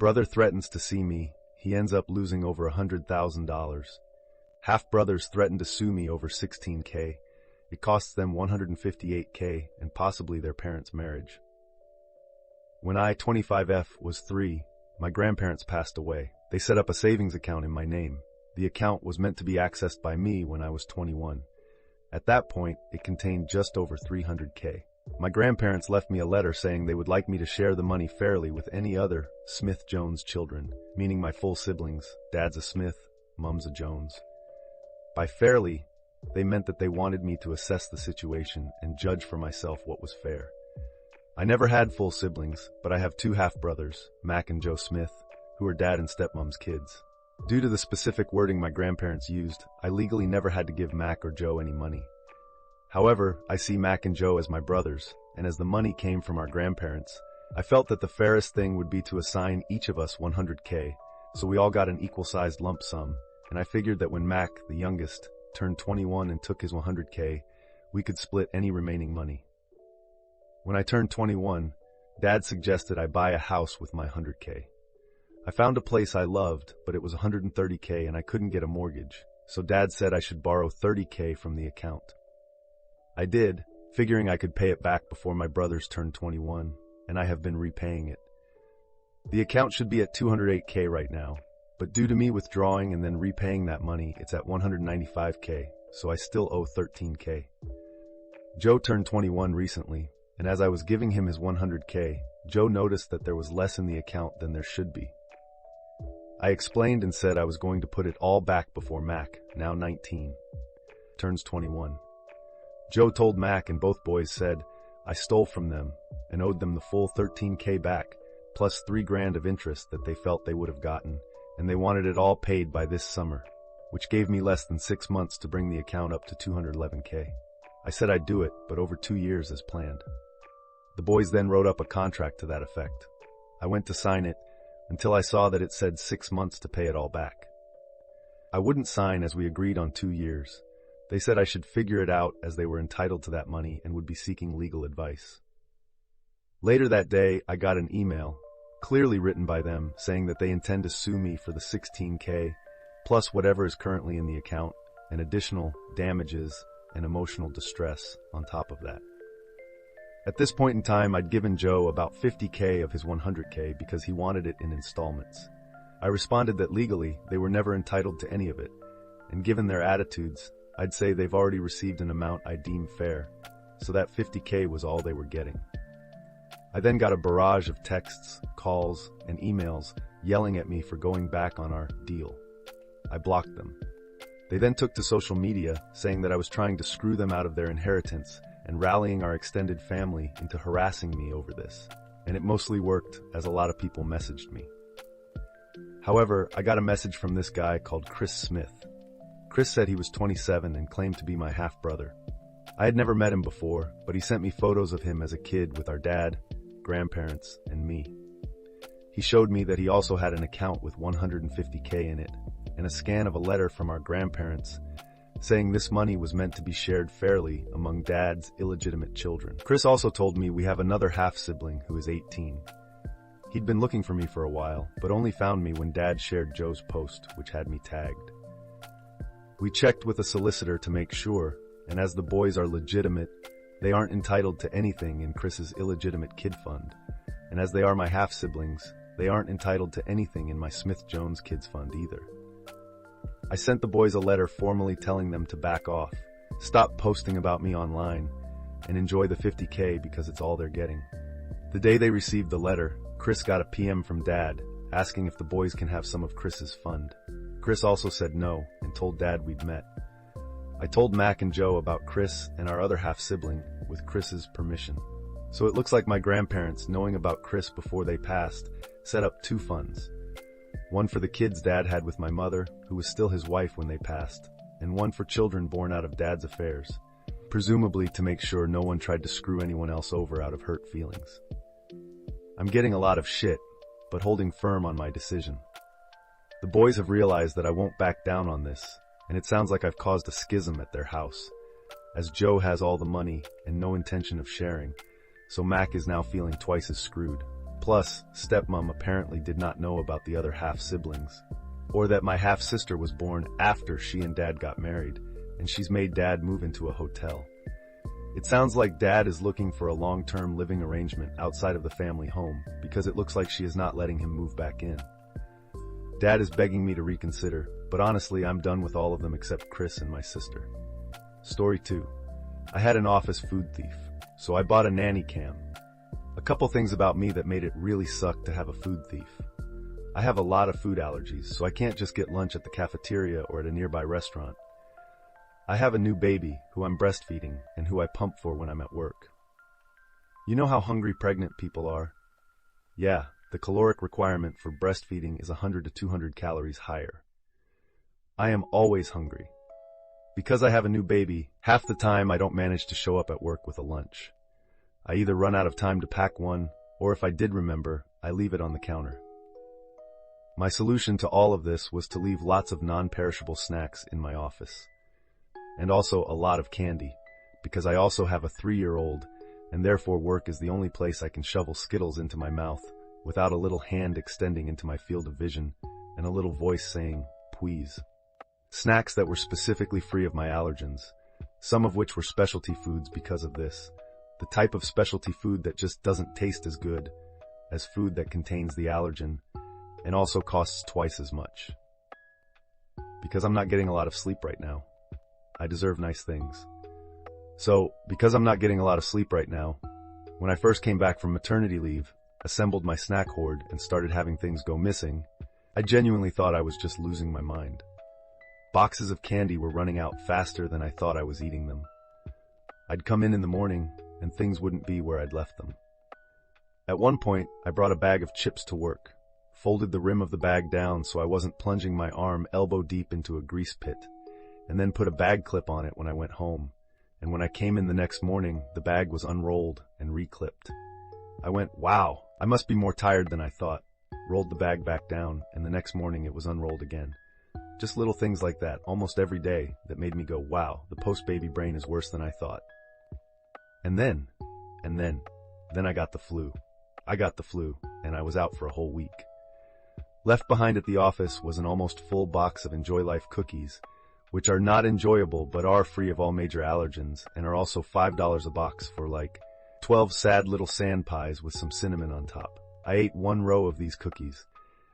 Brother threatens to see me. He ends up losing over $100,000. Half-brothers threaten to sue me over $16K. It costs them $158K and possibly their parents' marriage. When I, 25F, was 3, my grandparents passed away. They set up a savings account in my name. The account was meant to be accessed by me when I was 21. At that point, it contained just over $300K. My grandparents left me a letter saying they would like me to share the money fairly with any other Smith-Jones children, meaning my full siblings. Dad's a Smith, Mom's a Jones. By fairly, they meant that they wanted me to assess the situation and judge for myself what was fair. I never had full siblings, but I have 2 half-brothers, Mac and Joe Smith, who are dad and stepmom's kids. Due to the specific wording my grandparents used, I legally never had to give Mac or Joe any money. However, I see Mac and Joe as my brothers, and as the money came from our grandparents, I felt that the fairest thing would be to assign each of us $100K, so we all got an equal-sized lump sum, and I figured that when Mac, the youngest, turned 21 and took his $100K, we could split any remaining money. When I turned 21, Dad suggested I buy a house with my $100K. I found a place I loved, but it was $130K and I couldn't get a mortgage, so Dad said I should borrow $30K from the account. I did, figuring I could pay it back before my brothers turned 21, and I have been repaying it. The account should be at $208K right now, but due to me withdrawing and then repaying that money, it's at $195K, so I still owe $13K. Joe turned 21 recently, and as I was giving him his $100K, Joe noticed that there was less in the account than there should be. I explained and said I was going to put it all back before Mac, now 19, turns 21. Joe told Mac and both boys said I stole from them and owed them the full $13K back, plus $3,000 of interest that they felt they would have gotten, and they wanted it all paid by this summer, which gave me less than 6 months to bring the account up to $211K. I said I'd do it, but over 2 years as planned. The boys then wrote up a contract to that effect. I went to sign it until I saw that it said 6 months to pay it all back. I wouldn't sign as we agreed on 2 years. They said I should figure it out as they were entitled to that money and would be seeking legal advice. Later that day, I got an email, clearly written by them, saying that they intend to sue me for the $16K, plus whatever is currently in the account, and additional damages and emotional distress on top of that. At this point in time, I'd given Joe about $50K of his $100K because he wanted it in installments. I responded that legally, they were never entitled to any of it, and given their attitudes, I'd say they've already received an amount I deem fair, so that $50K was all they were getting. I then got a barrage of texts, calls, and emails yelling at me for going back on our deal. I blocked them. They then took to social media, saying that I was trying to screw them out of their inheritance and rallying our extended family into harassing me over this, and it mostly worked as a lot of people messaged me. However, I got a message from this guy called Chris Smith. Chris said he was 27 and claimed to be my half-brother. I had never met him before, but he sent me photos of him as a kid with our dad, grandparents, and me. He showed me that he also had an account with $150K in it, and a scan of a letter from our grandparents saying this money was meant to be shared fairly among Dad's illegitimate children. Chris also told me we have another half-sibling who is 18. He'd been looking for me for a while, but only found me when Dad shared Joe's post, which had me tagged. We checked with a solicitor to make sure, and as the boys are legitimate, they aren't entitled to anything in Chris's illegitimate kid fund, and as they are my half-siblings, they aren't entitled to anything in my Smith-Jones kids fund either. I sent the boys a letter formally telling them to back off, stop posting about me online, and enjoy the $50K because it's all they're getting. The day they received the letter, Chris got a PM from Dad, asking if the boys can have some of Chris's fund. Chris also said no, and told Dad we'd met. I told Mac and Joe about Chris and our other half-sibling, with Chris's permission. So it looks like my grandparents, knowing about Chris before they passed, set up 2 funds. One for the kids Dad had with my mother, who was still his wife when they passed, and one for children born out of Dad's affairs, presumably to make sure no one tried to screw anyone else over out of hurt feelings. I'm getting a lot of shit, but holding firm on my decision. The boys have realized that I won't back down on this, and it sounds like I've caused a schism at their house, as Joe has all the money and no intention of sharing, so Mac is now feeling twice as screwed. Plus, stepmom apparently did not know about the other half-siblings, or that my half-sister was born after she and dad got married, and she's made dad move into a hotel. It sounds like dad is looking for a long-term living arrangement outside of the family home because it looks like she is not letting him move back in. Dad is begging me to reconsider, but honestly, I'm done with all of them except Chris and my sister. Story 2. I had an office food thief, so I bought a nanny cam. A couple things about me that made it really suck to have a food thief. I have a lot of food allergies, so I can't just get lunch at the cafeteria or at a nearby restaurant. I have a new baby who I'm breastfeeding and who I pump for when I'm at work. You know how hungry pregnant people are? Yeah, the caloric requirement for breastfeeding is 100 to 200 calories higher. I am always hungry. Because I have a new baby, half the time I don't manage to show up at work with a lunch. I either run out of time to pack one, or if I did remember, I leave it on the counter. My solution to all of this was to leave lots of non-perishable snacks in my office. And also a lot of candy, because I also have a 3-year-old, and therefore work is the only place I can shovel Skittles into my mouth without a little hand extending into my field of vision and a little voice saying, "Please." Snacks that were specifically free of my allergens, some of which were specialty foods because of this. The type of specialty food that just doesn't taste as good as food that contains the allergen and also costs twice as much. Because I'm not getting a lot of sleep right now, I deserve nice things. So, because I'm not getting a lot of sleep right now, when I first came back from maternity leave, assembled my snack hoard, and started having things go missing, I genuinely thought I was just losing my mind. Boxes of candy were running out faster than I thought I was eating them. I'd come in the morning, and things wouldn't be where I'd left them. At one point, I brought a bag of chips to work, folded the rim of the bag down so I wasn't plunging my arm elbow deep into a grease pit, and then put a bag clip on it when I went home. And when I came in the next morning, the bag was unrolled and reclipped. I went, wow, I must be more tired than I thought. Rolled the bag back down, and the next morning it was unrolled again. Just little things like that, almost every day, that made me go, wow, the post-baby brain is worse than I thought. And then I got the flu. I got the flu, and I was out for a whole week. Left behind at the office was an almost full box of Enjoy Life cookies, which are not enjoyable but are free of all major allergens and are also $5 a box for like 12 sad little sand pies with some cinnamon on top. I ate one row of these cookies,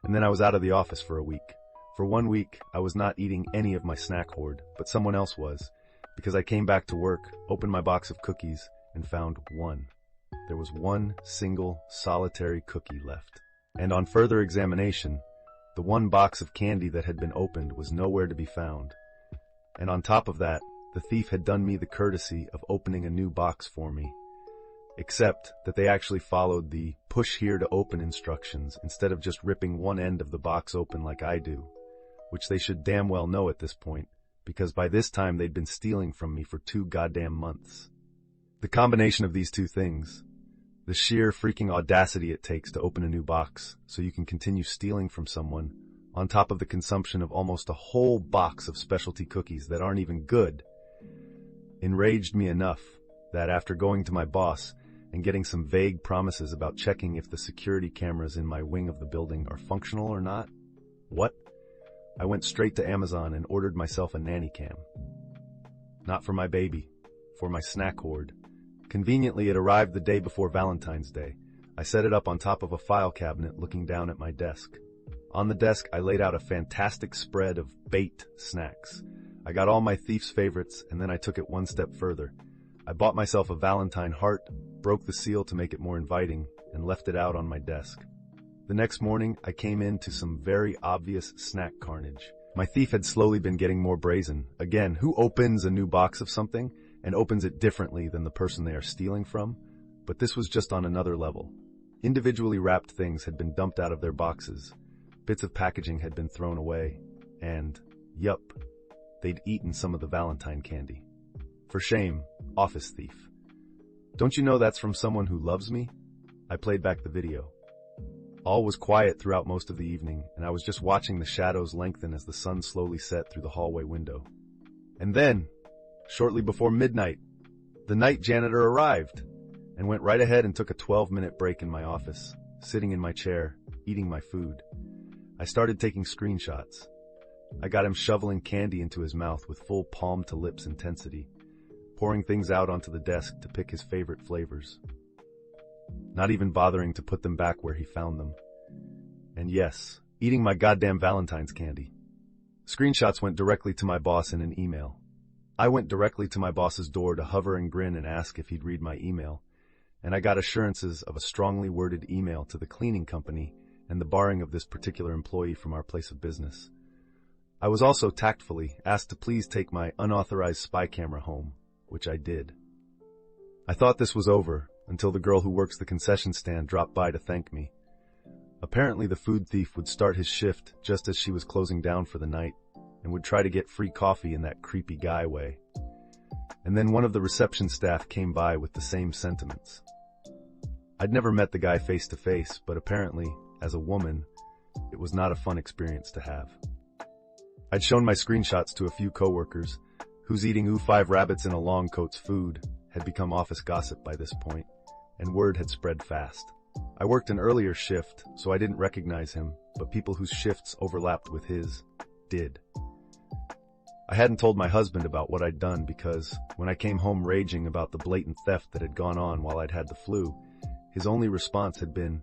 and then I was out of the office for a week. For 1 week, I was not eating any of my snack hoard, but someone else was, because I came back to work, opened my box of cookies, and found one. There was one single, solitary cookie left. And on further examination, the one box of candy that had been opened was nowhere to be found. And on top of that, the thief had done me the courtesy of opening a new box for me. Except that they actually followed the push here to open instructions instead of just ripping one end of the box open like I do, which they should damn well know at this point, because by this time they'd been stealing from me for 2 goddamn months. The combination of these two things, the sheer freaking audacity it takes to open a new box so you can continue stealing from someone, on top of the consumption of almost a whole box of specialty cookies that aren't even good, enraged me enough that after going to my boss and getting some vague promises about checking if the security cameras in my wing of the building are functional or not, I went straight to Amazon and ordered myself a nanny cam. Not for my baby, for my snack hoard. Conveniently, it arrived the day before Valentine's Day. I set it up on top of a file cabinet looking down at my desk. On the desk, I laid out a fantastic spread of bait snacks. I got all my thief's favorites, and then I took it one step further. I bought myself a Valentine heart, broke the seal to make it more inviting, and left it out on my desk. The next morning, I came into some very obvious snack carnage. My thief had slowly been getting more brazen. Again, who opens a new box of something and opens it differently than the person they are stealing from? But this was just on another level. Individually wrapped things had been dumped out of their boxes. Bits of packaging had been thrown away. And, yup, they'd eaten some of the Valentine candy. For shame, office thief. Don't you know that's from someone who loves me? I played back the video. All was quiet throughout most of the evening, and I was just watching the shadows lengthen as the sun slowly set through the hallway window. And then, shortly before midnight, the night janitor arrived and went right ahead and took a 12-minute break in my office. sitting in my chair, eating my food. I started taking screenshots. I got him shoveling candy into his mouth with full palm-to-lips intensity, pouring things out onto the desk to pick his favorite flavors, not even bothering to put them back where he found them. And yes, eating my goddamn Valentine's candy. Screenshots went directly to my boss in an email. I went directly to my boss's door to hover and grin and ask if he'd read my email, and I got assurances of a strongly worded email to the cleaning company and the barring of this particular employee from our place of business. I was also tactfully asked to please take my unauthorized spy camera home, which I did. I thought this was over until the girl who works the concession stand dropped by to thank me. Apparently the food thief would start his shift just as she was closing down for the night and would try to get free coffee in that creepy guy way. And then one of the reception staff came by with the same sentiments. I'd never met the guy face to face, but apparently, as a woman, it was not a fun experience to have. I'd shown my screenshots to a few coworkers, whose eating five rabbits in a long coat's food had become office gossip by this point, and word had spread fast. I worked an earlier shift, so I didn't recognize him, but people whose shifts overlapped with his did. I hadn't told my husband about what I'd done because, when I came home raging about the blatant theft that had gone on while I'd had the flu, his only response had been,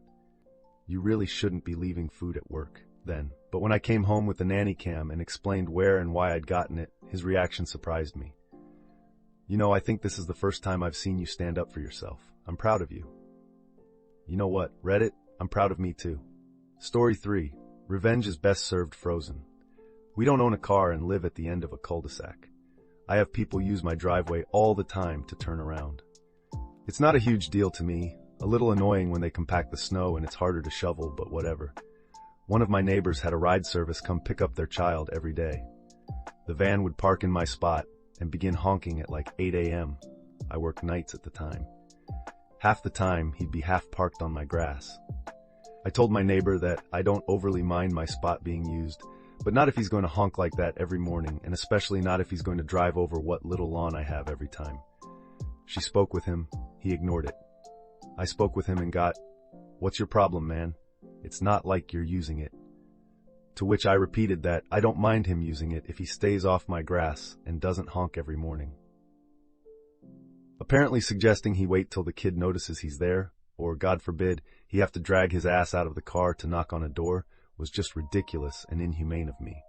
"You really shouldn't be leaving food at work," then. But when I came home with the nanny cam and explained where and why I'd gotten it, his reaction surprised me. "You know, I think this is the first time I've seen you stand up for yourself. I'm proud of you." You know what, Reddit? I'm proud of me too. Story 3. Revenge is best served frozen. We don't own a car and live at the end of a cul-de-sac. I have people use my driveway all the time to turn around. It's not a huge deal to me, a little annoying when they compact the snow and it's harder to shovel, but whatever. One of my neighbors had a ride service come pick up their child every day. The van would park in my spot and begin honking at like 8 a.m. I worked nights at the time. Half the time, he'd be half parked on my grass. I told my neighbor that I don't overly mind my spot being used, but not if he's going to honk like that every morning, and especially not if he's going to drive over what little lawn I have every time. She spoke with him. He ignored it. I spoke with him and got, "What's your problem, man? It's not like you're using it." To which I repeated that I don't mind him using it if he stays off my grass and doesn't honk every morning. Apparently suggesting he wait till the kid notices he's there, or God forbid, he have to drag his ass out of the car to knock on a door, was just ridiculous and inhumane of me.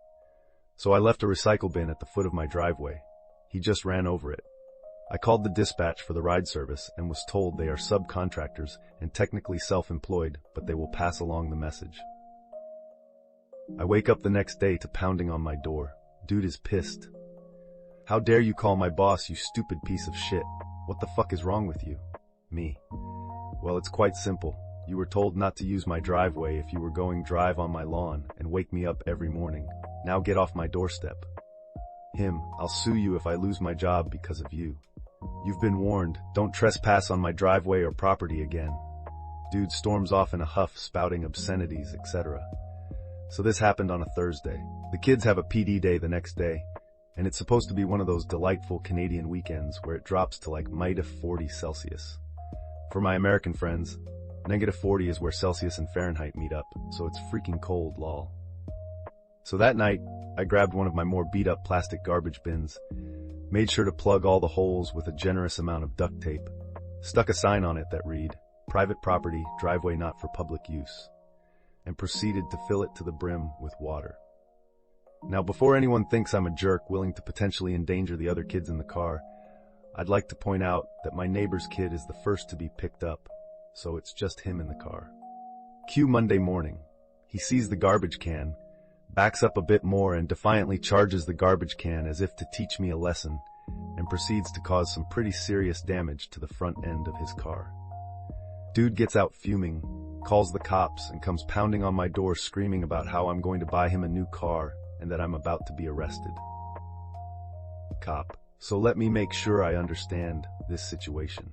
So I left a recycle bin at the foot of my driveway. He just ran over it. I called the dispatch for the ride service and was told they are subcontractors and technically self-employed, but they will pass along the message. I wake up the next day to pounding on my door. Dude is pissed. "How dare you call my boss, you stupid piece of shit? What the fuck is wrong with you?" Me. "Well, it's quite simple. You were told not to use my driveway if you were going drive on my lawn and wake me up every morning. Now get off my doorstep." Him. "I'll sue you if I lose my job because of you. You've been warned. Don't trespass on my driveway or property again." Dude storms off in a huff, spouting obscenities, etc. So this happened on a Thursday. The kids have a PD day the next day, and it's supposed to be one of those delightful Canadian weekends where it drops to like -40 Celsius. For my American friends, -40 is where Celsius and Fahrenheit meet up, so it's freaking cold, lol. So that night, I grabbed one of my more beat-up plastic garbage bins, made sure to plug all the holes with a generous amount of duct tape, stuck a sign on it that read, "Private property, driveway not for public use," and proceeded to fill it to the brim with water. Now, before anyone thinks I'm a jerk willing to potentially endanger the other kids in the car, I'd like to point out that my neighbor's kid is the first to be picked up, so it's just him in the car. Cue Monday morning. He sees the garbage can, backs up a bit more and defiantly charges the garbage can as if to teach me a lesson, and proceeds to cause some pretty serious damage to the front end of his car. Dude gets out fuming, calls the cops, and comes pounding on my door screaming about how I'm going to buy him a new car and that I'm about to be arrested. Cop: "So let me make sure I understand this situation.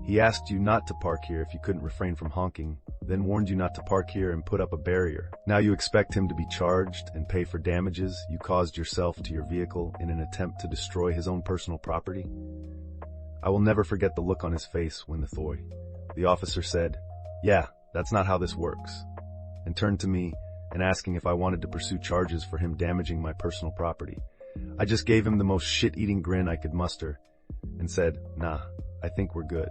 He asked you not to park here if you couldn't refrain from honking, then warned you not to park here and put up a barrier. Now you expect him to be charged and pay for damages you caused yourself to your vehicle in an attempt to destroy his own personal property?" I will never forget the look on his face when the officer said, "Yeah, that's not how this works," and turned to me and asking if I wanted to pursue charges for him damaging my personal property. I just gave him the most shit-eating grin I could muster and said, "Nah, I think we're good."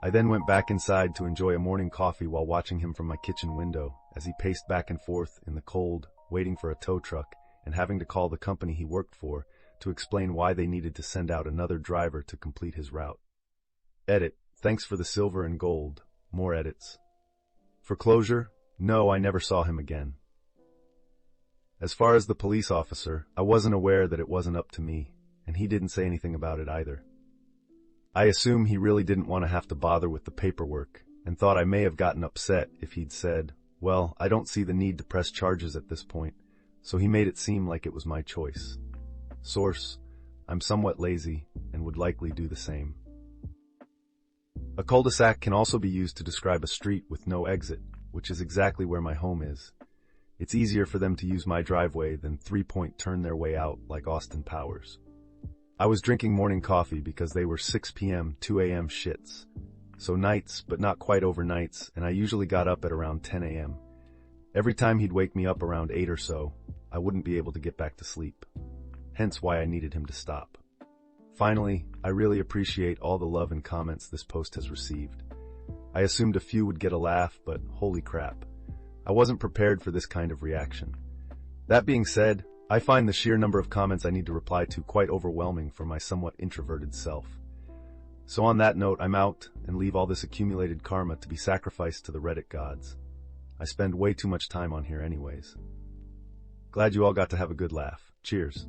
I then went back inside to enjoy a morning coffee while watching him from my kitchen window as he paced back and forth in the cold, waiting for a tow truck and having to call the company he worked for to explain why they needed to send out another driver to complete his route. Edit. Thanks for the silver and gold. More edits. For closure, no, I never saw him again. As far as the police officer, I wasn't aware that it wasn't up to me, and he didn't say anything about it either. I assume he really didn't want to have to bother with the paperwork, and thought I may have gotten upset if he'd said, "Well, I don't see the need to press charges at this point," so he made it seem like it was my choice. Source: I'm somewhat lazy and would likely do the same. A cul-de-sac can also be used to describe a street with no exit, which is exactly where my home is. It's easier for them to use my driveway than three-point turn their way out like Austin Powers. I was drinking morning coffee because they were 6 p.m., 2 a.m. shits. So nights, but not quite overnights, and I usually got up at around 10 a.m. Every time he'd wake me up around 8 or so, I wouldn't be able to get back to sleep. Hence why I needed him to stop. Finally, I really appreciate all the love and comments this post has received. I assumed a few would get a laugh, but holy crap. I wasn't prepared for this kind of reaction. That being said, I find the sheer number of comments I need to reply to quite overwhelming for my somewhat introverted self. So on that note, I'm out and leave all this accumulated karma to be sacrificed to the Reddit gods. I spend way too much time on here anyways. Glad you all got to have a good laugh. Cheers.